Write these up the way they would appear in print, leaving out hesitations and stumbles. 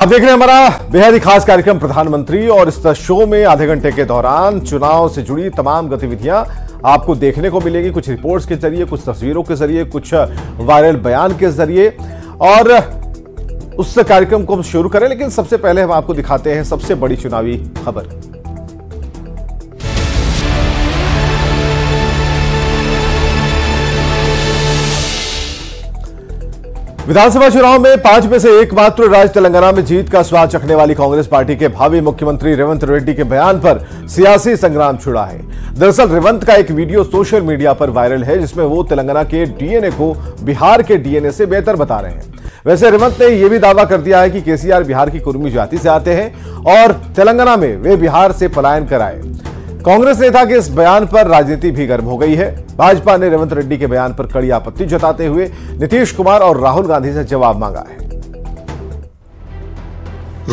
अब देख रहे हैं हमारा बेहद ही खास कार्यक्रम प्रधानमंत्री, और इस शो में आधे घंटे के दौरान चुनाव से जुड़ी तमाम गतिविधियां आपको देखने को मिलेगी, कुछ रिपोर्ट्स के जरिए, कुछ तस्वीरों के जरिए, कुछ वायरल बयान के जरिए। और उस कार्यक्रम को हम शुरू करें, लेकिन सबसे पहले हम आपको दिखाते हैं सबसे बड़ी चुनावी खबर। विधानसभा चुनाव में 5 में से एकमात्र राज्य तेलंगाना में जीत का स्वाद चखने वाली कांग्रेस पार्टी के भावी मुख्यमंत्री रेवंत रेड्डी के बयान पर सियासी संग्राम छिड़ा है। दरअसल रेवंत का एक वीडियो सोशल मीडिया पर वायरल है, जिसमें वो तेलंगाना के डीएनए को बिहार के डीएनए से बेहतर बता रहे हैं। वैसे रेवंत ने यह भी दावा कर दिया है कि केसीआर बिहार की कुर्मी जाति से आते हैं और तेलंगाना में वे बिहार से पलायन कराए। कांग्रेस नेता के इस बयान पर राजनीति भी गर्म हो गई है। भाजपा ने रेवंत रेड्डी के बयान पर कड़ी आपत्ति जताते हुए नीतीश कुमार और राहुल गांधी से जवाब मांगा है।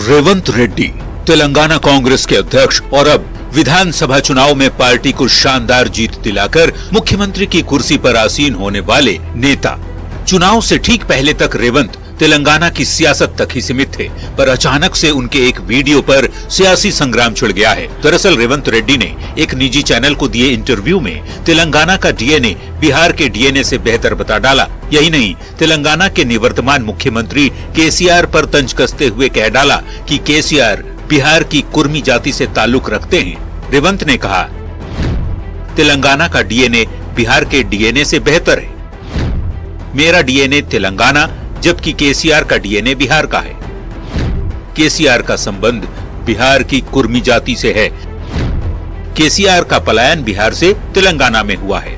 रेवंत रेड्डी तेलंगाना कांग्रेस के अध्यक्ष और अब विधानसभा चुनाव में पार्टी को शानदार जीत दिलाकर मुख्यमंत्री की कुर्सी पर आसीन होने वाले नेता। चुनाव से ठीक पहले तक रेवंत तेलंगाना की सियासत तक ही सीमित थे, पर अचानक से उनके एक वीडियो पर सियासी संग्राम छिड़ गया है। दरअसल रेवंत रेड्डी ने एक निजी चैनल को दिए इंटरव्यू में तेलंगाना का डीएनए बिहार के डीएनए से बेहतर बता डाला। यही नहीं, तेलंगाना के निवर्तमान मुख्यमंत्री केसीआर पर तंज कसते हुए कह डाला कि केसीआर बिहार की कुर्मी जाति से ताल्लुक रखते हैं। रेवंत ने कहा, तेलंगाना का डीएनए बिहार के डीएनए से बेहतर है। मेरा डीएनए तेलंगाना जबकि केसीआर का डीएनए बिहार का है। केसीआर का संबंध बिहार की कुर्मी जाति से है। केसीआर का पलायन बिहार से तेलंगाना में हुआ है।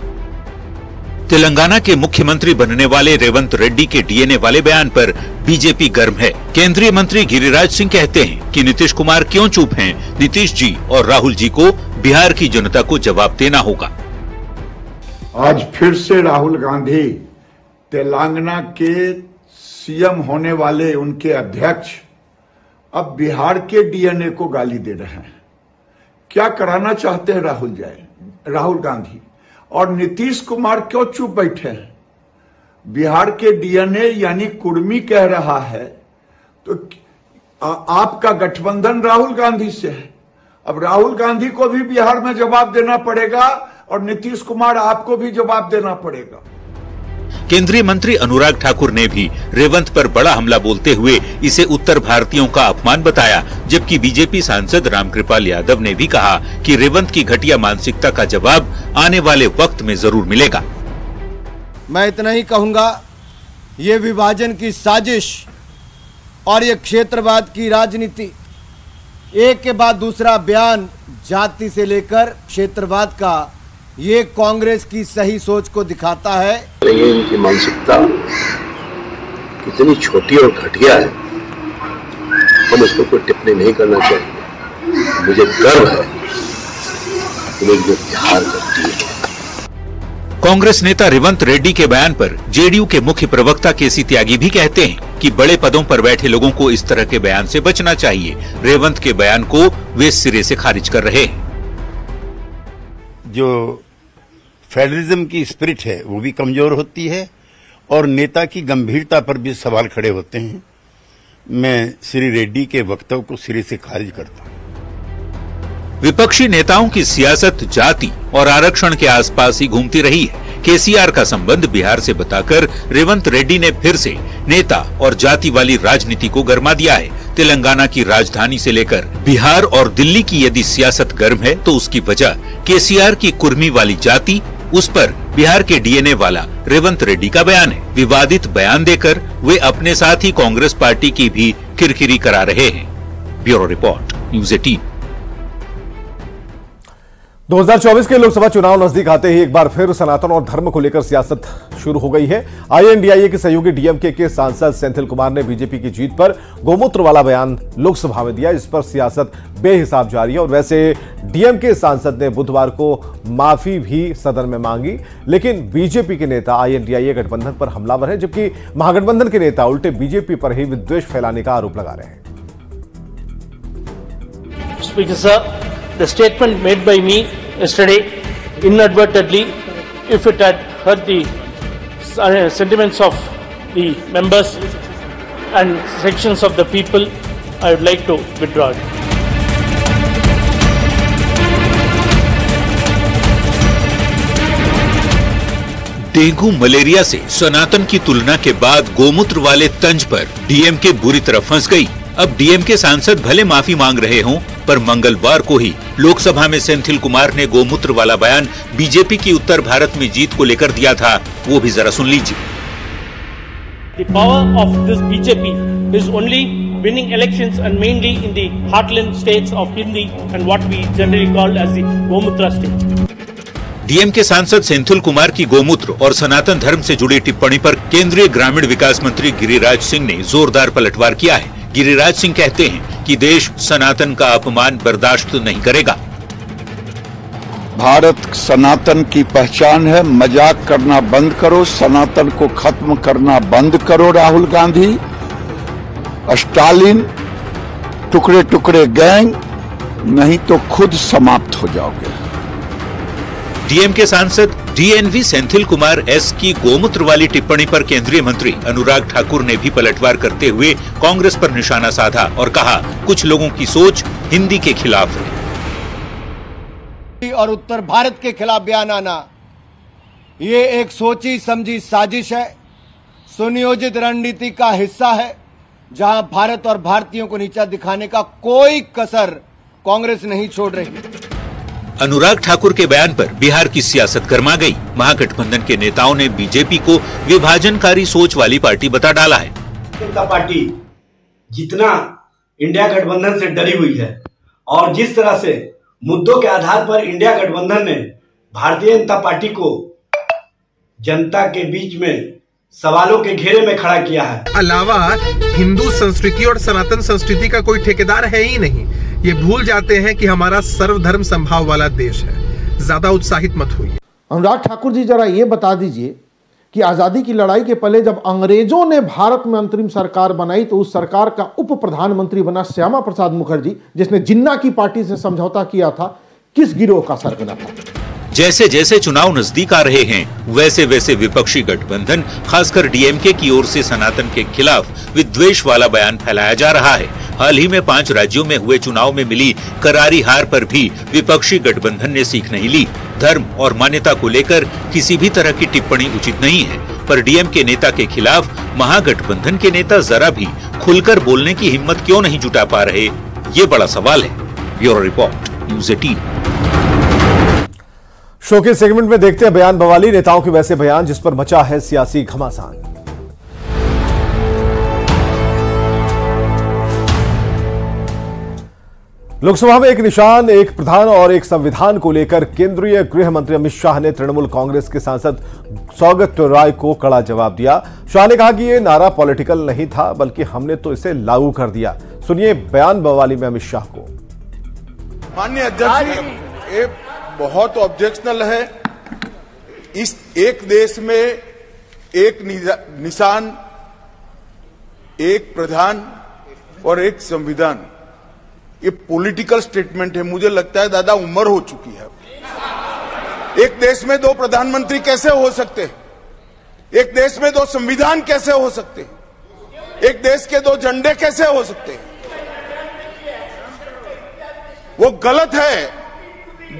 तेलंगाना के मुख्यमंत्री बनने वाले रेवंत रेड्डी के डीएनए वाले बयान पर बीजेपी गर्म है। केंद्रीय मंत्री गिरिराज सिंह कहते हैं कि नीतीश कुमार क्यों चुप हैं। नीतीश जी और राहुल जी को बिहार की जनता को जवाब देना होगा। आज फिर से राहुल गांधी तेलंगाना के सीएम होने वाले उनके अध्यक्ष अब बिहार के डीएनए को गाली दे रहे हैं। क्या कराना चाहते हैं राहुल गांधी? और नीतीश कुमार क्यों चुप बैठे हैं? बिहार के डीएनए यानी कुर्मी कह रहा है, तो आपका गठबंधन राहुल गांधी से है। अब राहुल गांधी को भी बिहार में जवाब देना पड़ेगा और नीतीश कुमार आपको भी जवाब देना पड़ेगा। केंद्रीय मंत्री अनुराग ठाकुर ने भी रेवंत पर बड़ा हमला बोलते हुए इसे उत्तर भारतीयों का अपमान बताया, जबकि बीजेपी सांसद रामकृपाल यादव ने भी कहा कि रेवंत की घटिया मानसिकता का जवाब आने वाले वक्त में जरूर मिलेगा। मैं इतना ही कहूंगा, ये विभाजन की साजिश और ये क्षेत्रवाद की राजनीति, एक के बाद दूसरा बयान जाति से लेकर क्षेत्रवाद का, ये कांग्रेस की सही सोच को दिखाता है। ये इनकी मानसिकता कितनी छोटी और घटिया है, हम उसको कोई टिप्पणी नहीं करना चाहिए। मुझे गर्व है कि लोग जो बिहार करती है। कांग्रेस नेता रेवंत रेड्डी के बयान पर जेडीयू के मुख्य प्रवक्ता केसी त्यागी भी कहते हैं कि बड़े पदों पर बैठे लोगों को इस तरह के बयान से बचना चाहिए। रेवंत के बयान को वे सिरे से खारिज कर रहे हैं। जो फेडरलिज्म की स्पिरिट है वो भी कमजोर होती है और नेता की गंभीरता पर भी सवाल खड़े होते हैं। मैं श्री रेड्डी के वक्तव्य को सिरे से खारिज करता हूं। विपक्षी नेताओं की सियासत जाति और आरक्षण के आसपास ही घूमती रही है। केसीआर का संबंध बिहार से बताकर रेवंत रेड्डी ने फिर से नेता और जाति वाली राजनीति को गरमा दिया है। तेलंगाना की राजधानी से लेकर बिहार और दिल्ली की यदि सियासत गर्म है तो उसकी वजह केसीआर की कुर्मी वाली जाति, उस पर बिहार के डीएनए वाला रेवंत रेड्डी का बयान है। विवादित बयान देकर वे अपने साथ ही कांग्रेस पार्टी की भी किरकिरी करा रहे हैं। Bureau report, news 18। 2024 के लोकसभा चुनाव नजदीक आते ही एक बार फिर सनातन और धर्म को लेकर सियासत शुरू हो गई है। आईएनडीआईए के सहयोगी डीएमके के सांसद सेंथिल कुमार ने बीजेपी की जीत पर गोमूत्र वाला बयान लोकसभा में दिया, जिस पर सियासत बेहिसाब जारी है। और वैसे डीएमके सांसद ने बुधवार को माफी भी सदन में मांगी, लेकिन बीजेपी के नेता आईएनडीआईए गठबंधन पर हमलावर है, जबकि महागठबंधन के नेता उल्टे बीजेपी पर ही विद्वेष फैलाने का आरोप लगा रहे हैं। Speaker sir, the statement made by me yesterday inadvertently, if it had hurt the sentiments of the members and sections of the people, I would like to withdraw it. Dengue malaria से सनातन की तुलना के बाद गोमूत्र वाले तंज पर DMK बुरी तरह फंस गई। अब डीएमके सांसद भले माफी मांग रहे हों, पर मंगलवार को ही लोकसभा में सेंथिल कुमार ने गोमूत्र वाला बयान बीजेपी की उत्तर भारत में जीत को लेकर दिया था, वो भी जरा सुन लीजिए। The power of this BJP is only winning elections and mainly in the heartland states of Hindi and what we generally call as the Gomutra state. DMK सांसद सेंथिल कुमार की गोमूत्र और सनातन धर्म से जुड़ी टिप्पणी पर केंद्रीय ग्रामीण विकास मंत्री गिरिराज सिंह ने जोरदार पलटवार किया है। गिरिराज सिंह कहते हैं कि देश सनातन का अपमान बर्दाश्त नहीं करेगा। भारत सनातन की पहचान है, मजाक करना बंद करो, सनातन को खत्म करना बंद करो। राहुल गांधी, स्टालिन, टुकड़े टुकड़े गैंग, नहीं तो खुद समाप्त हो जाओगे। डीएमके सांसद डीएनवी सेंथिल कुमार एस की गोमूत्र वाली टिप्पणी पर केंद्रीय मंत्री अनुराग ठाकुर ने भी पलटवार करते हुए कांग्रेस पर निशाना साधा और कहा, कुछ लोगों की सोच हिंदी के खिलाफ है और उत्तर भारत के खिलाफ बयान आना, ये एक सोची समझी साजिश है, सुनियोजित रणनीति का हिस्सा है, जहां भारत और भारतीयों को नीचा दिखाने का कोई कसर कांग्रेस नहीं छोड़ रही। अनुराग ठाकुर के बयान पर बिहार की सियासत गर्मा गई। महागठबंधन के नेताओं ने बीजेपी को विभाजनकारी सोच वाली पार्टी बता डाला है। जनता पार्टी जितना इंडिया गठबंधन से डरी हुई है और जिस तरह से मुद्दों के आधार पर इंडिया गठबंधन ने भारतीय जनता पार्टी को जनता के बीच में सवालों के घेरे में खड़ा किया है। अलावा हिंदू संस्कृति और सनातन संस्कृति का कोई ठेकेदार है ही नहीं। ये भूल जाते हैं कि हमारा सर्वधर्म संभाव वाला देश है। ज्यादा उत्साहित मत होइए। अनुराग ठाकुर जी, जरा ये बता दीजिए कि आजादी की लड़ाई के पहले जब अंग्रेजों ने भारत में अंतरिम सरकार बनाई तो उस सरकार का उप प्रधानमंत्री बना श्यामा प्रसाद मुखर्जी, जिसने जिन्ना की पार्टी से समझौता किया था, किस गिरोह का सरगना था? जैसे जैसे चुनाव नजदीक आ रहे हैं, वैसे वैसे विपक्षी गठबंधन खासकर डीएमके की ओर से सनातन के खिलाफ विद्वेष वाला बयान फैलाया जा रहा है। हाल ही में 5 राज्यों में हुए चुनाव में मिली करारी हार पर भी विपक्षी गठबंधन ने सीख नहीं ली। धर्म और मान्यता को लेकर किसी भी तरह की टिप्पणी उचित नहीं है, पर डीएमके नेता के खिलाफ महागठबंधन के नेता जरा भी खुलकर बोलने की हिम्मत क्यों नहीं जुटा पा रहे, ये बड़ा सवाल है। Bureau report, news 18। शो के सेगमेंट में देखते हैं बयान बवाली, नेताओं के वैसे बयान जिस पर मचा है सियासी घमासान। लोकसभा में एक निशान, एक प्रधान और एक संविधान को लेकर केंद्रीय गृह मंत्री अमित शाह ने तृणमूल कांग्रेस के सांसद सौगत राय को कड़ा जवाब दिया। शाह ने कहा कि यह नारा पॉलिटिकल नहीं था, बल्कि हमने तो इसे लागू कर दिया। सुनिए बयान बवाली में अमित शाह को। माननीय अध्यक्ष जी, ये बहुत ऑब्जेक्शनल है। इस एक देश में एक निशान, एक प्रधान और एक संविधान, ये पॉलिटिकल स्टेटमेंट है। मुझे लगता है दादा उम्र हो चुकी है। एक देश में 2 प्रधानमंत्री कैसे हो सकते हैं? एक देश में 2 संविधान कैसे हो सकते हैं? एक देश के 2 झंडे कैसे हो सकते हैं? वो गलत है।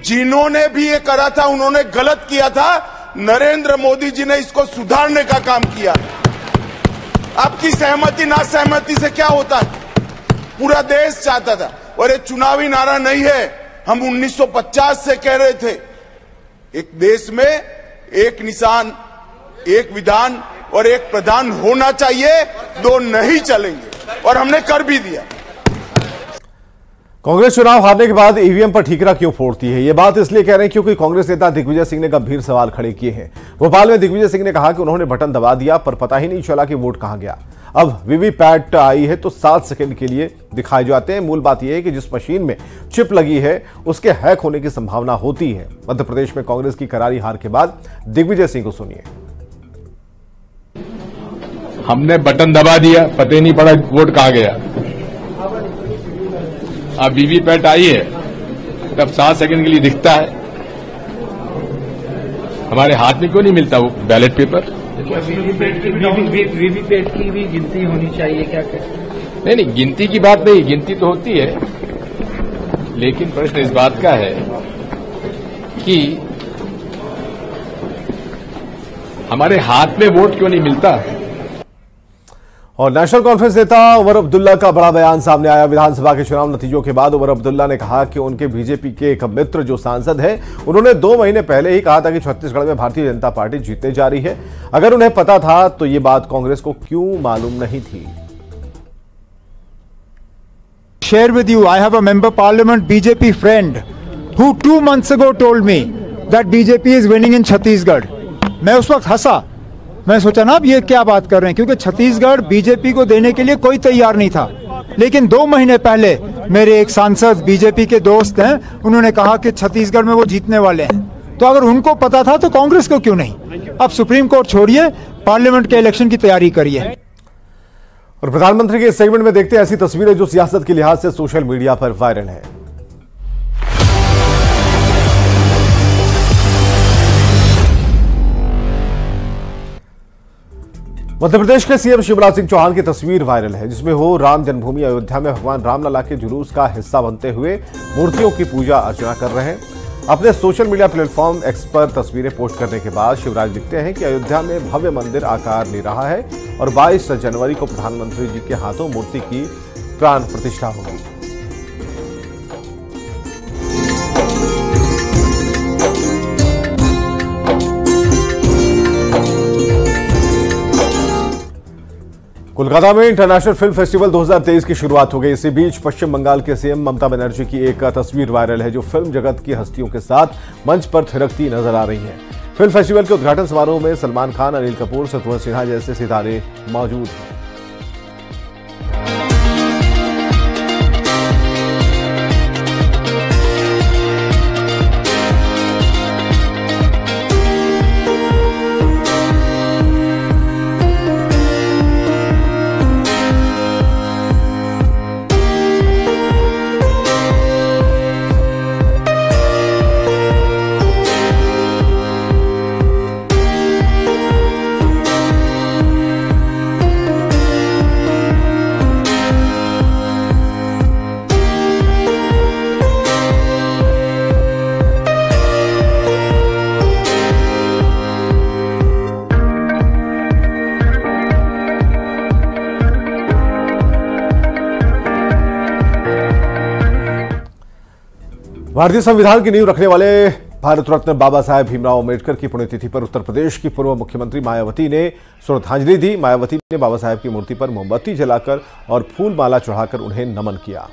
जिन्होंने भी ये करा था उन्होंने गलत किया था। नरेंद्र मोदी जी ने इसको सुधारने का काम किया। आपकी सहमति ना सहमति से क्या होता है? पूरा देश चाहता था। और ये चुनावी नारा नहीं है, हम 1950 से कह रहे थे, एक देश में एक निशान, एक विधान और एक प्रधान होना चाहिए, 2 नहीं चलेंगे, और हमने कर भी दिया। कांग्रेस चुनाव हारने के बाद ईवीएम पर ठीकरा क्यों फोड़ती है? ये बात इसलिए कह रहे हैं क्योंकि कांग्रेस नेता दिग्विजय सिंह ने गंभीर सवाल खड़े किए हैं। भोपाल में दिग्विजय सिंह ने कहा कि उन्होंने बटन दबा दिया पर पता ही नहीं चला कि वोट कहां गया। अब वीवीपैट आई है तो 7 सेकंड के लिए दिखाए जाते हैं। मूल बात यह है कि जिस मशीन में चिप लगी है उसके हैक होने की संभावना होती है। मध्य प्रदेश में कांग्रेस की करारी हार के बाद दिग्विजय सिंह को सुनिए। हमने बटन दबा दिया, पता ही नहीं पड़ा वोट कहां गया। अब वीवीपैट आई है तब 7 सेकंड के लिए दिखता है। हमारे हाथ में क्यों नहीं मिलता वो बैलेट पेपर? वीवीपैट की भी गिनती होनी चाहिए क्या? नहीं, गिनती की बात नहीं, गिनती तो होती है, लेकिन प्रश्न इस बात का है कि हमारे हाथ में वोट क्यों नहीं मिलता। और नेशनल कॉन्फ्रेंस नेता उमर अब्दुल्ला का बड़ा बयान सामने आया। विधानसभा के चुनाव नतीजों के बाद उमर अब्दुल्ला ने कहा कि उनके बीजेपी के एक मित्र जो सांसद हैं, उन्होंने 2 महीने पहले ही कहा था कि छत्तीसगढ़ में भारतीय जनता पार्टी जीतने जा रही है। अगर उन्हें पता था तो ये बात कांग्रेस को क्यों मालूम नहीं थी। Share with you, I have a member parliament BJP friend who 2 months ago told me that BJP is winning in Chhattisgarh. मैं उस वक्त हंसा, मैं सोचा ना अब ये क्या बात कर रहे हैं, क्योंकि छत्तीसगढ़ बीजेपी को देने के लिए कोई तैयार नहीं था। लेकिन 2 महीने पहले मेरे एक सांसद बीजेपी के दोस्त हैं, उन्होंने कहा कि छत्तीसगढ़ में वो जीतने वाले हैं। तो अगर उनको पता था तो कांग्रेस को क्यों नहीं। अब सुप्रीम कोर्ट छोड़िए, पार्लियामेंट के इलेक्शन की तैयारी करिए। और प्रधानमंत्री के इस सेगमेंट में देखते हैं ऐसी तस्वीरें जो सियासत के लिहाज से सोशल मीडिया पर वायरल है। मध्य प्रदेश के सीएम शिवराज सिंह चौहान की तस्वीर वायरल है, जिसमें वो राम जन्मभूमि अयोध्या में भगवान रामलला के जुलूस का हिस्सा बनते हुए मूर्तियों की पूजा अर्चना कर रहे हैं। अपने सोशल मीडिया प्लेटफॉर्म एक्स पर तस्वीरें पोस्ट करने के बाद शिवराज लिखते हैं कि अयोध्या में भव्य मंदिर आकार ले रहा है और 22 जनवरी को प्रधानमंत्री जी के हाथों मूर्ति की प्राण प्रतिष्ठा होगी। कोलकाता में इंटरनेशनल फिल्म फेस्टिवल 2023 की शुरुआत हो गई। इसी बीच पश्चिम बंगाल के सीएम ममता बनर्जी की एक तस्वीर वायरल है, जो फिल्म जगत की हस्तियों के साथ मंच पर थिरकती नजर आ रही है। फिल्म फेस्टिवल के उद्घाटन समारोह में सलमान खान, अनिल कपूर, शत्रुघ्न सिन्हा जैसे सितारे मौजूद हैं। भारतीय संविधान की नींव रखने वाले भारत रत्न बाबा साहेब भीमराव अम्बेडकर की पुण्यतिथि पर उत्तर प्रदेश की पूर्व मुख्यमंत्री मायावती ने श्रद्धांजलि दी। मायावती ने बाबा साहेब की मूर्ति पर मोमबत्ती जलाकर और फूल माला चढ़ाकर उन्हें नमन किया।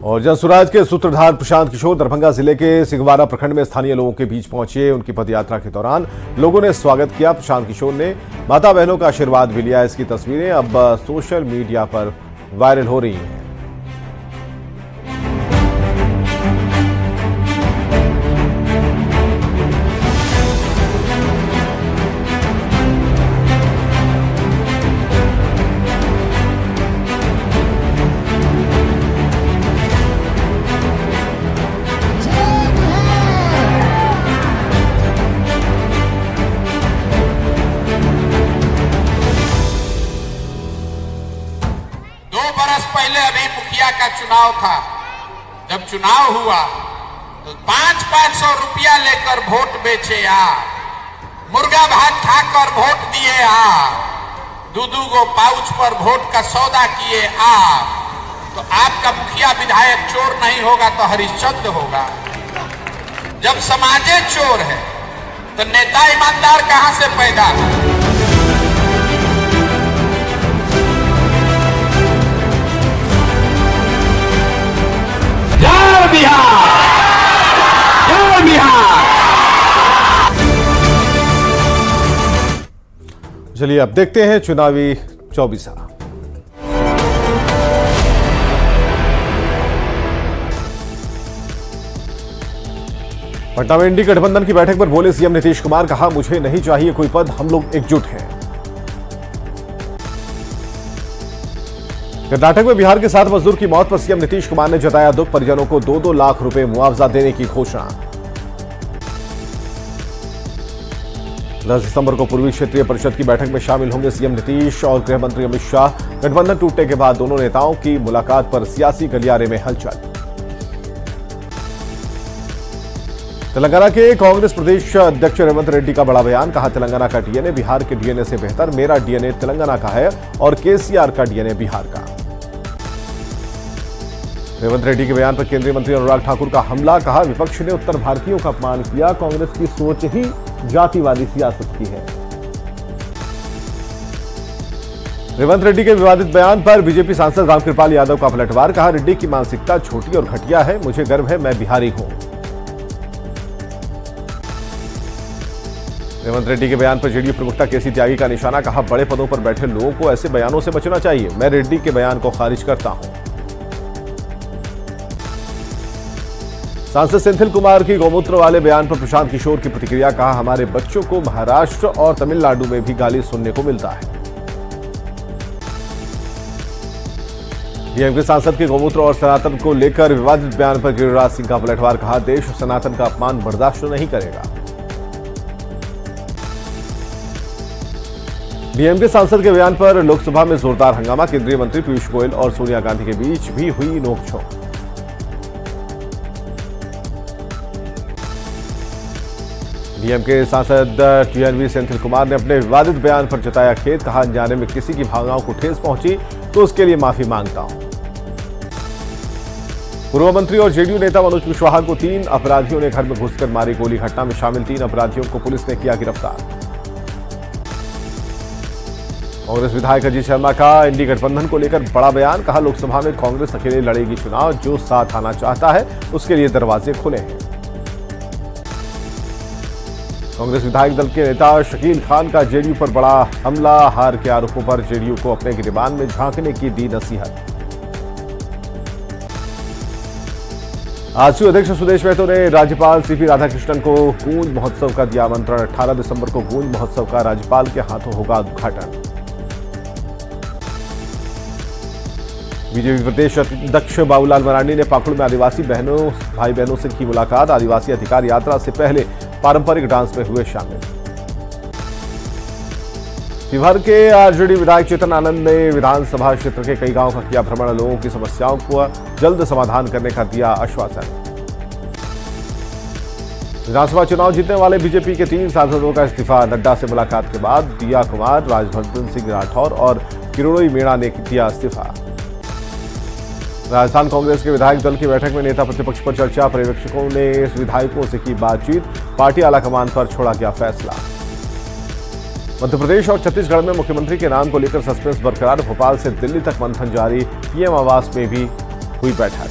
और जनसुराज के सूत्रधार प्रशांत किशोर दरभंगा जिले के सिंहवाड़ा प्रखंड में स्थानीय लोगों के बीच पहुंचे। उनकी पदयात्रा के दौरान लोगों ने स्वागत किया। प्रशांत किशोर ने माता बहनों का आशीर्वाद भी लिया। इसकी तस्वीरें अब सोशल मीडिया पर वायरल हो रही हैं। पहले अभी मुखिया का चुनाव था, जब चुनाव हुआ तो 500-500 रुपया लेकर वोट बेचे आप, मुर्गा भात खाकर वोट दिए आप, 2-2 गो पाउच पर वोट का सौदा किए आप। तो आपका मुखिया विधायक चोर नहीं होगा तो हरिश्चंद्र होगा। जब समाजे चोर है तो नेता ईमानदार कहां से पैदा हो। जय बिहार, जय बिहार। चलिए अब देखते हैं चुनावी चौबीसा। पटना में इंडी गठबंधन की बैठक पर बोले सीएम नीतीश कुमार, कहा मुझे नहीं चाहिए कोई पद, हम लोग एकजुट हैं। कर्नाटक में बिहार के 7 मजदूर की मौत पर सीएम नीतीश कुमार ने जताया दुख, परिजनों को 2-2 लाख रुपए मुआवजा देने की घोषणा। 10 दिसंबर को पूर्वी क्षेत्रीय परिषद की बैठक में शामिल होंगे सीएम नीतीश और गृह मंत्री अमित शाह। गठबंधन टूटने के बाद दोनों नेताओं की मुलाकात पर सियासी गलियारे में हलचल। तेलंगाना के कांग्रेस प्रदेश अध्यक्ष रेवंत रेड्डी का बड़ा बयान, कहा तेलंगाना का डीएनए बिहार के डीएनए से बेहतर, मेरा डीएनए तेलंगाना का है और केसीआर का डीएनए बिहार का। रेवंत रेड्डी के बयान पर केंद्रीय मंत्री अनुराग ठाकुर का हमला, कहा विपक्ष ने उत्तर भारतीयों का अपमान किया, कांग्रेस की सोच ही जातिवादी सियासत की है। रेवंत रेड्डी के विवादित बयान पर बीजेपी सांसद रामकृपाल यादव का पलटवार, कहा रेड्डी की मानसिकता छोटी और घटिया है, मुझे गर्व है मैं बिहारी हूं। रेवंत रेड्डी के बयान पर जेडीयू प्रवक्ता केसी त्यागी का निशाना, कहा बड़े पदों पर बैठे लोगों को ऐसे बयानों से बचना चाहिए, मैं रेड्डी के बयान को खारिज करता हूं। सांसद सेंथिल कुमार की गौमूत्र वाले बयान पर प्रशांत किशोर की प्रतिक्रिया, कहा हमारे बच्चों को महाराष्ट्र और तमिलनाडु में भी गाली सुनने को मिलता है। डीएमके सांसद के गौमूत्र और सनातन को लेकर विवादित बयान पर गिरिराज सिंह का पलटवार, कहा देश सनातन का अपमान बर्दाश्त नहीं करेगा। डीएमके सांसद के बयान पर लोकसभा में जोरदार हंगामा, केंद्रीय मंत्री पीयूष गोयल और सोनिया गांधी के बीच भी हुई नोकझोंक। डीएमके सांसद टीएनवी सेंथिल कुमार ने अपने विवादित बयान पर जताया खेद, कहा अनजाने में किसी की भावनाओं को ठेस पहुंची तो उसके लिए माफी मांगता हूं। पूर्व मंत्री और जेडीयू नेता मनोज कुशवाहा को 3 अपराधियों ने घर में घुसकर मारी गोली, घटना में शामिल 3 अपराधियों को पुलिस ने किया गिरफ्तार। कांग्रेस विधायक अजीत शर्मा का इंडी गठबंधन को लेकर बड़ा बयान, कहा लोकसभा में कांग्रेस अकेले लड़ेगी चुनाव, जो साथ आना चाहता है उसके लिए दरवाजे खुले हैं। कांग्रेस विधायक दल के नेता शकील खान का जेडीयू पर बड़ा हमला, हार के आरोपों पर जेडीयू को अपने गिरबान में झांकने की दी नसीहत। आजसू अध्यक्ष सुदेश महतो ने राज्यपाल सीपी राधाकृष्णन को गूंज महोत्सव का दिया आमंत्रण, 18 दिसंबर को गूंज महोत्सव का राज्यपाल के हाथों होगा उद्घाटन। बीजेपी प्रदेश अध्यक्ष बाबूलाल मरांडी ने पाकुड़ में आदिवासी भाई बहनों से की मुलाकात, आदिवासी अधिकार यात्रा से पहले पारंपरिक डांस में हुए शामिल। शिवहर के आरजेडी विधायक चेतन आनंद ने विधानसभा क्षेत्र के कई गांवों का किया भ्रमण, लोगों की समस्याओं को जल्द समाधान करने का दिया आश्वासन। विधानसभा चुनाव जीतने वाले बीजेपी के 3 सांसदों का इस्तीफा, नड्डा से मुलाकात के बाद दिया कुमार, राजवर्धन सिंह राठौर और किरोड़ी मीणा ने दिया इस्तीफा। राजस्थान कांग्रेस के विधायक दल की बैठक में नेता प्रतिपक्ष पर चर्चा, पर्यवेक्षकों ने विधायकों से की बातचीत, पार्टी आलाकमान पर छोड़ा गया फैसला। मध्य प्रदेश और छत्तीसगढ़ में मुख्यमंत्री के नाम को लेकर सस्पेंस बरकरार, भोपाल से दिल्ली तक मंथन जारी, पीएम आवास में भी हुई बैठक।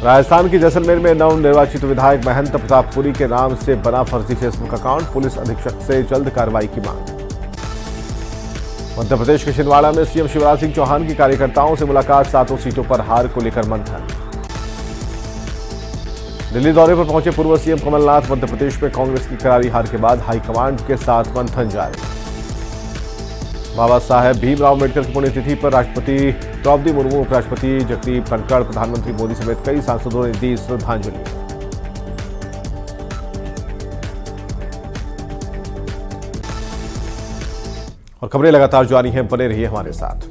राजस्थान की जैसलमेर में नवनिर्वाचित विधायक महंत प्रतापपुरी के नाम से बना फर्जी फेसबुक अकाउंट, पुलिस अधीक्षक से जल्द कार्रवाई की मांग। मध्य प्रदेश के छिंदवाड़ा में सीएम शिवराज सिंह चौहान की कार्यकर्ताओं से मुलाकात, 7 सीटों पर हार को लेकर मंथन। दिल्ली दौरे पर पहुंचे पूर्व सीएम कमलनाथ, मध्य प्रदेश में कांग्रेस की करारी हार के बाद हाईकमांड के साथ मंथन जारी। बाबा साहेब भीमराव अम्बेडकर की पुण्यतिथि पर राष्ट्रपति द्रौपदी मुर्मू, उपराष्ट्रपति जगदीप धनखड़, प्रधानमंत्री मोदी समेत कई सांसदों ने दी श्रद्धांजलि। और खबरें लगातार जारी हैं, बने रहिए हमारे साथ।